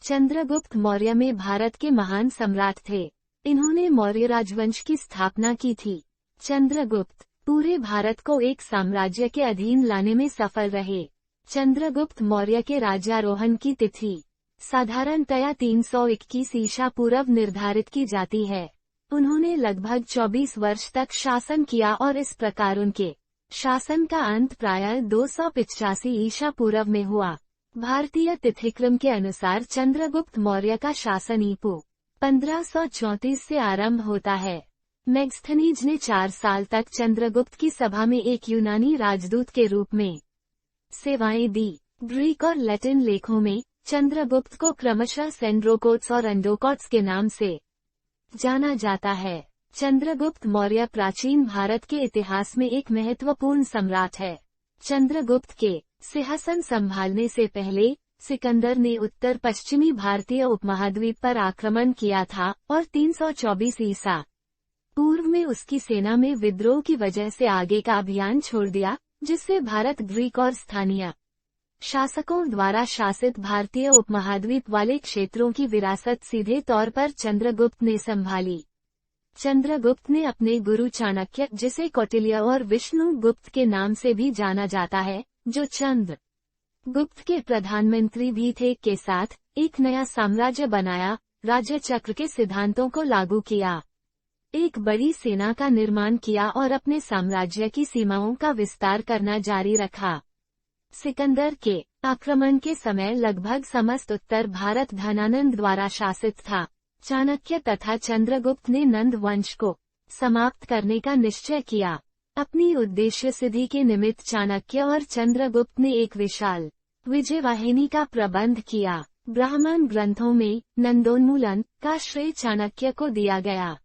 चंद्रगुप्त मौर्य में भारत के महान सम्राट थे। इन्होंने मौर्य राजवंश की स्थापना की थी। चंद्रगुप्त पूरे भारत को एक साम्राज्य के अधीन लाने में सफल रहे। चंद्रगुप्त मौर्य के राज्यारोहण की तिथि साधारणतया 321 ईसा पूर्व निर्धारित की जाती है। उन्होंने लगभग 24 वर्ष तक शासन किया और इस प्रकार उनके शासन का अंत प्रायः 285 ईसा पूर्व में हुआ। भारतीय तिथिक्रम के अनुसार चंद्रगुप्त मौर्य का शासन ईपू 1534 से आरंभ होता है। मेगस्थनीज ने 4 साल तक चंद्रगुप्त की सभा में एक यूनानी राजदूत के रूप में सेवाएं दी। ग्रीक और लैटिन लेखों में चंद्रगुप्त को क्रमशः सेंड्रोकोट्स और अंडोकोट्स के नाम से जाना जाता है। चंद्रगुप्त मौर्य प्राचीन भारत के इतिहास में एक महत्वपूर्ण सम्राट है। चंद्रगुप्त के सिंहासन संभालने से पहले सिकंदर ने उत्तर पश्चिमी भारतीय उपमहाद्वीप पर आक्रमण किया था और 324 ईसा पूर्व में उसकी सेना में विद्रोह की वजह से आगे का अभियान छोड़ दिया, जिससे भारत ग्रीक और स्थानीय शासकों द्वारा शासित भारतीय उपमहाद्वीप वाले क्षेत्रों की विरासत सीधे तौर पर चंद्रगुप्त ने संभाली। चंद्रगुप्त ने अपने गुरु चाणक्य, जिसे कौटिल्य और विष्णु गुप्त के नाम से भी जाना जाता है, जो चंद्रगुप्त के प्रधानमंत्री भी थे, के साथ एक नया साम्राज्य बनाया, राज्य चक्र के सिद्धांतों को लागू किया, एक बड़ी सेना का निर्माण किया और अपने साम्राज्य की सीमाओं का विस्तार करना जारी रखा। सिकंदर के आक्रमण के समय लगभग समस्त उत्तर भारत धनानंद द्वारा शासित था। चाणक्य तथा चंद्रगुप्त ने नंद वंश को समाप्त करने का निश्चय किया। अपनी उद्देश्य सिद्धि के निमित्त चाणक्य और चंद्रगुप्त ने एक विशाल विजयवाहिनी का प्रबंध किया। ब्राह्मण ग्रंथों में नंदोन्मूलन का श्रेय चाणक्य को दिया गया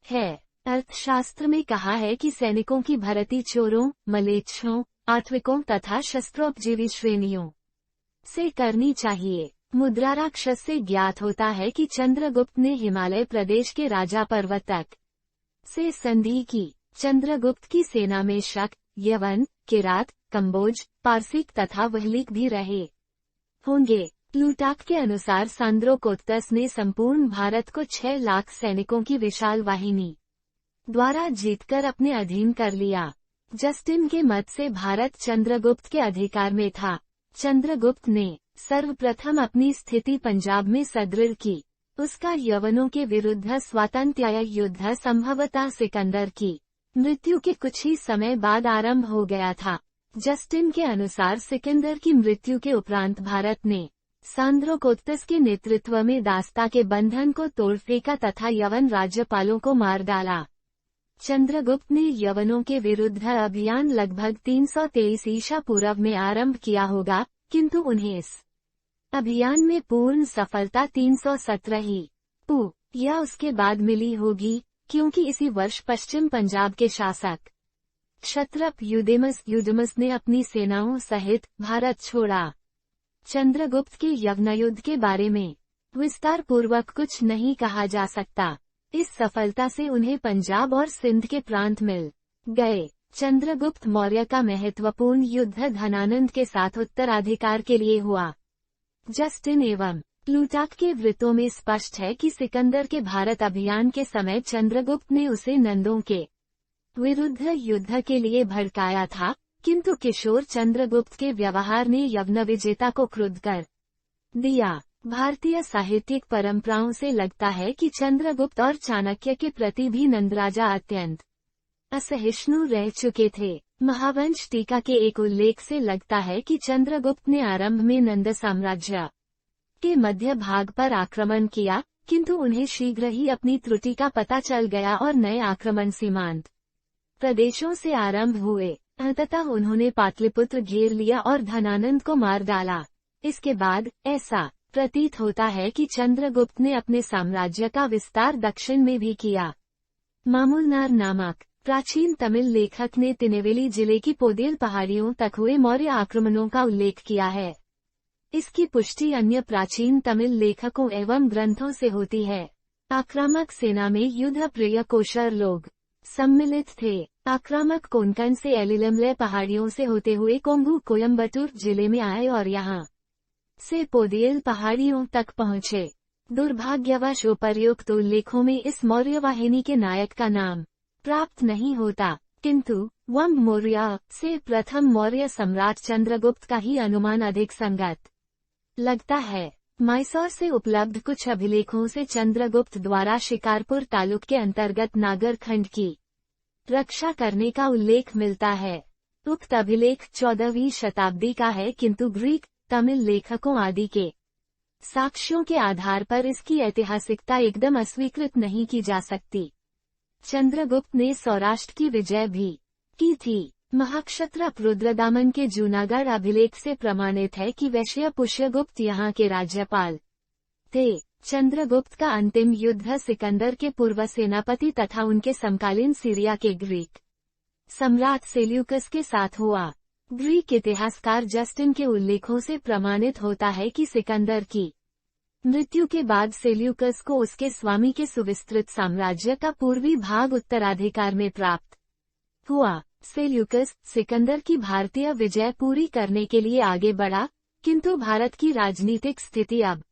है। अर्थशास्त्र में कहा है कि सैनिकों की भर्ती चोरों, मलेच्छों, आत्विकों तथा शस्त्रोपजीवी श्रेणियों से करनी चाहिए। मुद्राराक्षस से ज्ञात होता है कि चंद्रगुप्त ने हिमालय प्रदेश के राजा पर्वतक से संधि की। चंद्रगुप्त की सेना में शक, यवन, किरात, कंबोज, पारसिक तथा वहलीक भी रहे होंगे। प्लूटार्क के अनुसार सांद्रोकोत्तस ने संपूर्ण भारत को 6 लाख सैनिकों की विशाल वाहिनी द्वारा जीतकर अपने अधीन कर लिया। जस्टिन के मत से भारत चंद्रगुप्त के अधिकार में था। चंद्रगुप्त ने सर्वप्रथम अपनी स्थिति पंजाब में सुदृढ़ की। उसका यवनों के विरुद्ध स्वातंत्र्य युद्ध संभवतः सिकंदर की मृत्यु के कुछ ही समय बाद आरंभ हो गया था। जस्टिन के अनुसार सिकंदर की मृत्यु के उपरांत भारत ने सांद्रोकोत्तस के नेतृत्व में दास्ता के बंधन को तोड़ फेंका तथा यवन राज्यपालों को मार डाला। चंद्रगुप्त ने यवनों के विरुद्ध अभियान लगभग 323 ईसा पूर्व में आरंभ किया होगा, किंतु उन्हें इस अभियान में पूर्ण सफलता 317 ही पू या उसके बाद मिली होगी, क्योंकि इसी वर्ष पश्चिम पंजाब के शासक क्षत्रप युदेमस ने अपनी सेनाओं सहित भारत छोड़ा। चंद्रगुप्त के यज्ञयुद्ध के बारे में विस्तार पूर्वक कुछ नहीं कहा जा सकता। इस सफलता से उन्हें पंजाब और सिंध के प्रांत मिल गए। चंद्रगुप्त मौर्य का महत्वपूर्ण युद्ध धनानंद के साथ उत्तराधिकार के लिए हुआ। जस्टिन एवं प्लूटार्क के वृत्तों में स्पष्ट है कि सिकंदर के भारत अभियान के समय चंद्रगुप्त ने उसे नंदों के विरुद्ध युद्ध के लिए भड़काया था, किंतु किशोर चंद्रगुप्त के व्यवहार ने यवन विजेता को क्रुद्ध कर दिया। भारतीय साहित्यिक परंपराओं से लगता है कि चंद्रगुप्त और चाणक्य के प्रति भी नंदराजा अत्यंत असहिष्णु रह चुके थे। महावंश टीका के एक उल्लेख से लगता है कि चंद्रगुप्त ने आरंभ में नंद साम्राज्य के मध्य भाग पर आक्रमण किया, किंतु उन्हें शीघ्र ही अपनी त्रुटि का पता चल गया और नए आक्रमण सीमांत प्रदेशों से आरंभ हुए। अंततः उन्होंने पाटलिपुत्र घेर लिया और धनानंद को मार डाला। इसके बाद ऐसा प्रतीत होता है कि चंद्रगुप्त ने अपने साम्राज्य का विस्तार दक्षिण में भी किया। मामूलनार नामक प्राचीन तमिल लेखक ने तिनेवेली जिले की पोदेल पहाड़ियों तक हुए मौर्य आक्रमणों का उल्लेख किया है। इसकी पुष्टि अन्य प्राचीन तमिल लेखकों एवं ग्रंथों से होती है। आक्रामक सेना में युद्ध प्रिय कोशर लोग सम्मिलित थे। आक्रामक कोंकण से एलिलमले पहाड़ियों से होते हुए कोंगू कोयम्बटूर जिले में आए और यहाँ से पोदियल पहाड़ियों तक पहुँचे। दुर्भाग्यवश उपर्युक्त उल्लेखों में इस मौर्य वाहिनी के नायक का नाम प्राप्त नहीं होता, किंतु वंब मौर्य से प्रथम मौर्य सम्राट चंद्रगुप्त का ही अनुमान अधिक संगत लगता है। मैसूर से उपलब्ध कुछ अभिलेखों से चंद्रगुप्त द्वारा शिकारपुर तालुक के अंतर्गत नागरखंड की रक्षा करने का उल्लेख मिलता है। उक्त अभिलेख 14वीं शताब्दी का है, किंतु ग्रीक, तमिल लेखकों आदि के साक्ष्यों के आधार पर इसकी ऐतिहासिकता एकदम अस्वीकृत नहीं की जा सकती। चंद्रगुप्त ने सौराष्ट्र की विजय भी की थी। महाक्षत्र रुद्रदामन के जूनागढ़ अभिलेख से प्रमाणित है कि वैश्य पुष्यगुप्त यहाँ के राज्यपाल थे। चंद्रगुप्त का अंतिम युद्ध सिकंदर के पूर्व सेनापति तथा उनके समकालीन सीरिया के ग्रीक सम्राट सेल्यूकस के साथ हुआ। ग्रीक इतिहासकार जस्टिन के उल्लेखों से प्रमाणित होता है कि सिकंदर की मृत्यु के बाद सेल्यूकस को उसके स्वामी के सुविस्तृत साम्राज्य का पूर्वी भाग उत्तराधिकार में प्राप्त हुआ। सेल्यूकस सिकंदर की भारतीय विजय पूरी करने के लिए आगे बढ़ा, किंतु भारत की राजनीतिक स्थिति अब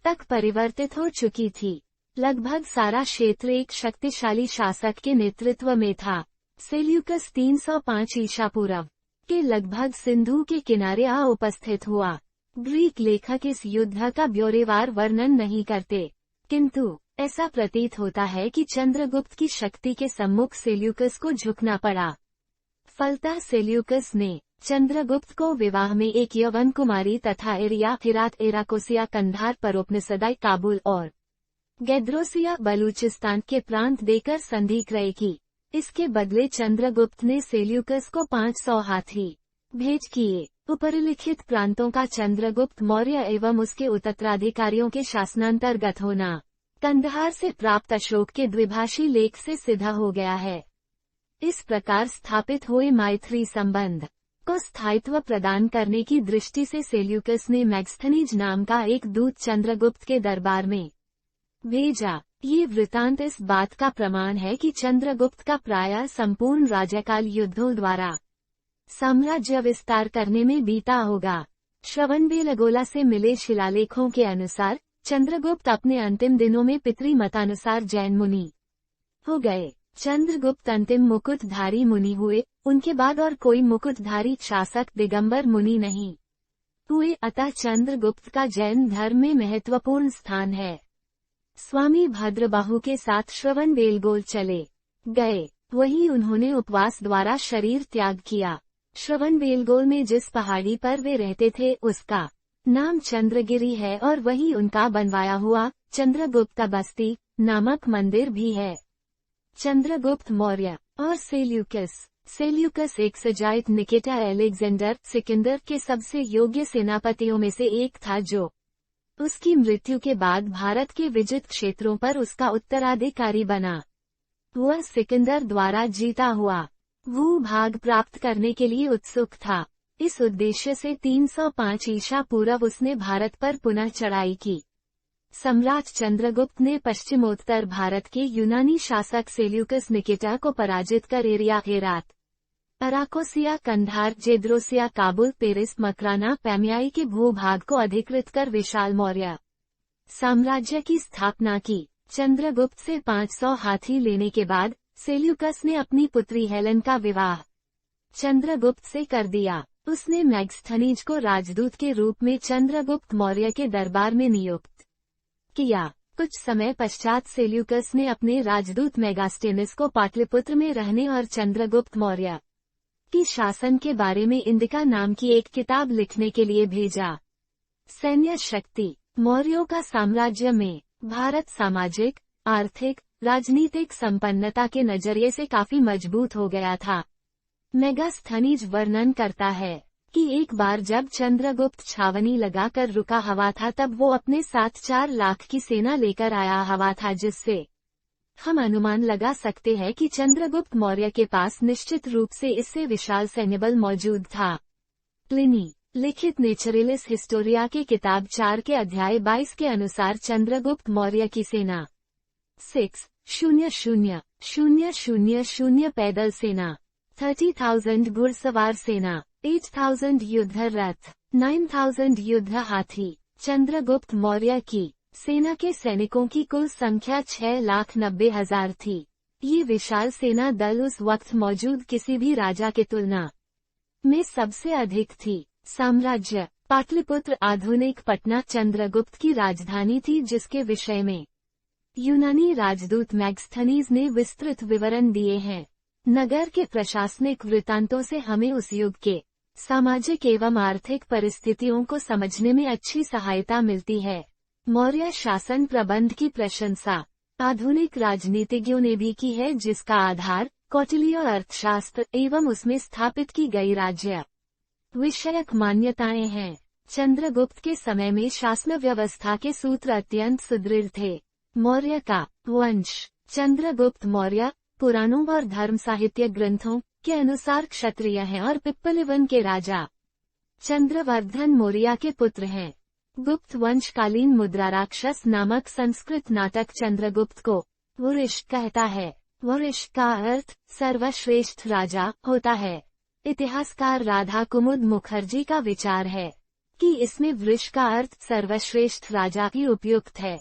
तक परिवर्तित हो चुकी थी। लगभग सारा क्षेत्र एक शक्तिशाली शासक के नेतृत्व में था। सेल्यूकस 305 ईसा पूर्व के लगभग सिंधु के किनारे आ उपस्थित हुआ। ग्रीक लेखक इस युद्ध का ब्यौरेवार वर्णन नहीं करते, किंतु ऐसा प्रतीत होता है कि चंद्रगुप्त की शक्ति के सम्मुख सेल्यूकस को झुकना पड़ा। फलतः सेल्यूकस ने चंद्रगुप्त को विवाह में एक यवन कुमारी तथा एरिया हिरात एराकोसिया कंधार परोपनिसदाई काबुल और गैद्रोसिया बलूचिस्तान के प्रांत देकर संधि क्रय की। इसके बदले चंद्रगुप्त ने सेल्यूकस को 500 हाथी भेज किए। उपरिलिखित प्रांतों का चंद्रगुप्त मौर्य एवं उसके उत्तराधिकारियों के शासनांतर्गत होना कंधार से प्राप्त अशोक के द्विभाषी लेख से सिद्ध हो गया है। इस प्रकार स्थापित हुए मैत्री संबंध को स्थायित्व प्रदान करने की दृष्टि से सेल्यूकस ने मैग्स्थनीज नाम का एक दूत चंद्रगुप्त के दरबार में भेजा। ये वृतांत इस बात का प्रमाण है कि चंद्रगुप्त का प्रायः संपूर्ण राज्यकाल युद्धों द्वारा साम्राज्य विस्तार करने में बीता होगा। श्रवणबेलगोला से मिले शिलालेखों के अनुसार चंद्रगुप्त अपने अंतिम दिनों में पितृमतानुसार जैन मुनि हो गए। चंद्रगुप्त अंतिम मुकुटधारी मुनि हुए, उनके बाद और कोई मुकुटधारी शासक दिगंबर मुनि नहीं हुए, अतः चंद्रगुप्त का जैन धर्म में महत्वपूर्ण स्थान है। स्वामी भद्रबाहु के साथ श्रवणबेलगोल चले गए, वहीं उन्होंने उपवास द्वारा शरीर त्याग किया। श्रवणबेलगोल में जिस पहाड़ी पर वे रहते थे उसका नाम चंद्रगिरी है और वही उनका बनवाया हुआ चंद्रगुप्त बस्ती नामक मंदिर भी है। चंद्रगुप्त मौर्य और सेल्यूकस एक सजाइत निकेटा एलेक्जेंडर सिकंदर के सबसे योग्य सेनापतियों में से एक था, जो उसकी मृत्यु के बाद भारत के विजित क्षेत्रों पर उसका उत्तराधिकारी बना। वह सिकंदर द्वारा जीता हुआ भूभाग प्राप्त करने के लिए उत्सुक था। इस उद्देश्य से 305 ईसा पूर्व उसने भारत पर पुनः चढ़ाई की। सम्राट चंद्रगुप्त ने पश्चिमोत्तर भारत के यूनानी शासक सेल्यूकस निकेटा को पराजित कर Aria Herat Arachosia Kandahar Gedrosia Kabul पेरिस मकराना पैमियाई के भूभाग को अधिकृत कर विशाल मौर्य साम्राज्य की स्थापना की। चंद्रगुप्त से 500 हाथी लेने के बाद सेल्यूकस ने अपनी पुत्री हेलेन का विवाह चंद्रगुप्त से कर दिया। उसने मैग्स्थनीज को राजदूत के रूप में चंद्रगुप्त मौर्य के दरबार में नियुक्त किया। कुछ समय पश्चात सेल्यूकस ने अपने राजदूत मेगास्टेनिस को पाटलिपुत्र में रहने और चंद्रगुप्त मौर्य की शासन के बारे में इंडिका नाम की एक किताब लिखने के लिए भेजा। सैन्य शक्ति मौर्यों का साम्राज्य में भारत सामाजिक, आर्थिक, राजनीतिक संपन्नता के नजरिए से काफी मजबूत हो गया था। मेगास्थनीज वर्णन करता है कि एक बार जब चंद्रगुप्त छावनी लगाकर रुका हुआ था तब वो अपने साथ 4 लाख की सेना लेकर आया हुआ था, जिससे हम अनुमान लगा सकते हैं कि चंद्रगुप्त मौर्य के पास निश्चित रूप से इससे विशाल सैन्यबल मौजूद था। प्लिनी लिखित नेचुरलिस हिस्टोरिया के किताब 4 के अध्याय 22 के अनुसार चंद्रगुप्त मौर्य की सेना 6,000 पैदल सेना, 30,000 घुड़सवार सेना, 8,000 युद्ध रथ, 9000 युद्ध हाथी। चंद्रगुप्त मौर्य की सेना के सैनिकों की कुल संख्या 6,90,000 थी। ये विशाल सेना दल उस वक्त मौजूद किसी भी राजा के तुलना में सबसे अधिक थी। साम्राज्य पाटलिपुत्र आधुनिक पटना चंद्रगुप्त की राजधानी थी, जिसके विषय में यूनानी राजदूत मैग्स्थनीज ने विस्तृत विवरण दिए हैं। नगर के प्रशासनिक वृत्तांतों से हमें उस युग के सामाजिक एवं आर्थिक परिस्थितियों को समझने में अच्छी सहायता मिलती है। मौर्य शासन प्रबंध की प्रशंसा आधुनिक राजनीतिज्ञों ने भी की है, जिसका आधार कौटिल्य अर्थशास्त्र एवं उसमें स्थापित की गई राज्य विषयक मान्यताएं हैं। चंद्रगुप्त के समय में शासन व्यवस्था के सूत्र अत्यंत सुदृढ़ थे। मौर्य का वंश चंद्रगुप्त मौर्य पुराणों और धर्म साहित्य ग्रंथों के अनुसार क्षत्रिय हैं और पिप्पलिवन के राजा चंद्रवर्धन मौर्य के पुत्र हैं। गुप्त वंशकालीन मुद्रा राक्षस नामक संस्कृत नाटक चंद्रगुप्त को वरिष्ठ कहता है। वरिष्ठ का अर्थ सर्वश्रेष्ठ राजा होता है। इतिहासकार राधा कुमुद मुखर्जी का विचार है कि इसमें वृष का अर्थ सर्वश्रेष्ठ राजा ही उपयुक्त है।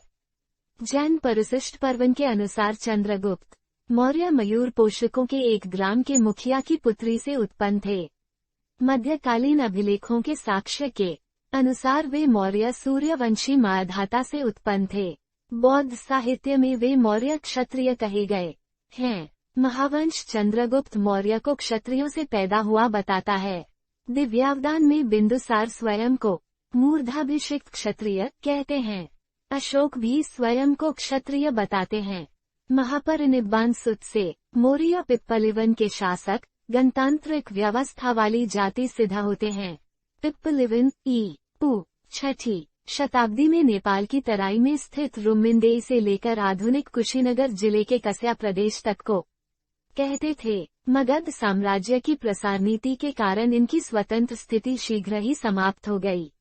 जैन परिशिष्ट पर्वन के अनुसार चंद्रगुप्त मौर्य मयूर पोषकों के एक ग्राम के मुखिया की पुत्री से उत्पन्न थे। मध्यकालीन अभिलेखों के साक्ष्य के अनुसार वे मौर्य सूर्यवंशी माधाता से उत्पन्न थे। बौद्ध साहित्य में वे मौर्य क्षत्रिय कहे गए हैं। महावंश चंद्रगुप्त मौर्य को क्षत्रियों से पैदा हुआ बताता है। दिव्यावदान में बिंदुसार स्वयं को मूर्धाभिषिक्त क्षत्रिय कहते हैं। अशोक भी स्वयं को क्षत्रिय बताते हैं। महापरिनिब्बान सुत से मौर्य पिप्पलिवन के शासक गणतांत्रिक व्यवस्था वाली जाति सिद्ध होते हैं। पिप्पलिवन ई.पू. 6ठी शताब्दी में नेपाल की तराई में स्थित रुम्मिन्देई से लेकर आधुनिक कुशीनगर जिले के कस्या प्रदेश तक को कहते थे। मगध साम्राज्य की प्रसार नीति के कारण इनकी स्वतंत्र स्थिति शीघ्र ही समाप्त हो गई।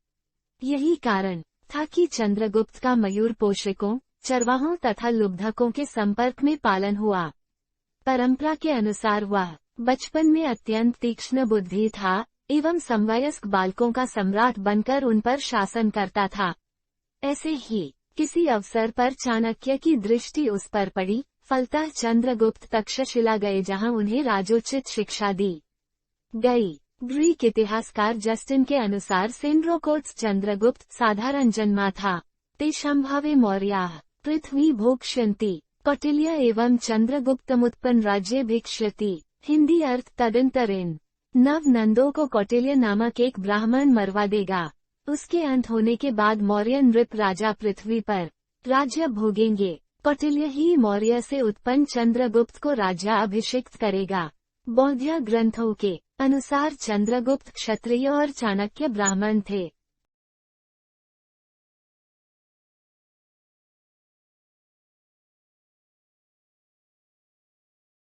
यही कारण था कि चंद्रगुप्त का मयूर पोषकों, चरवाहों तथा लुब्धकों के संपर्क में पालन हुआ। परंपरा के अनुसार वह बचपन में अत्यंत तीक्ष्ण बुद्धि था एवं समवयस्क बालकों का सम्राट बनकर उन पर शासन करता था। ऐसे ही किसी अवसर पर चाणक्य की दृष्टि उस पर पड़ी, फलतः चंद्रगुप्त तक्षशिला गए जहां उन्हें राजोचित शिक्षा दी गई। ग्रीक इतिहासकार जस्टिन के अनुसार सेंड्रोकोट्स चंद्रगुप्त साधारण जन्मा था। तेषांभावे मौर्याः पृथ्वी भोक्ष्यन्ति कौटिल्य एवं चंद्रगुप्तमुत्पन्न राज्य भिक्ष्यति। हिंदी अर्थ तदंतरेन नव नंदों को कौटिल्य नामक एक ब्राह्मण मरवा देगा। उसके अंत होने के बाद मौर्य नृप राजा पृथ्वी पर राज्य भोगेंगे। कौटिल्य ही मौर्य से उत्पन्न चंद्रगुप्त को राज्याभिषिक्त करेगा। बौद्ध ग्रंथों के अनुसार चंद्रगुप्त क्षत्रिय और चाणक्य ब्राह्मण थे।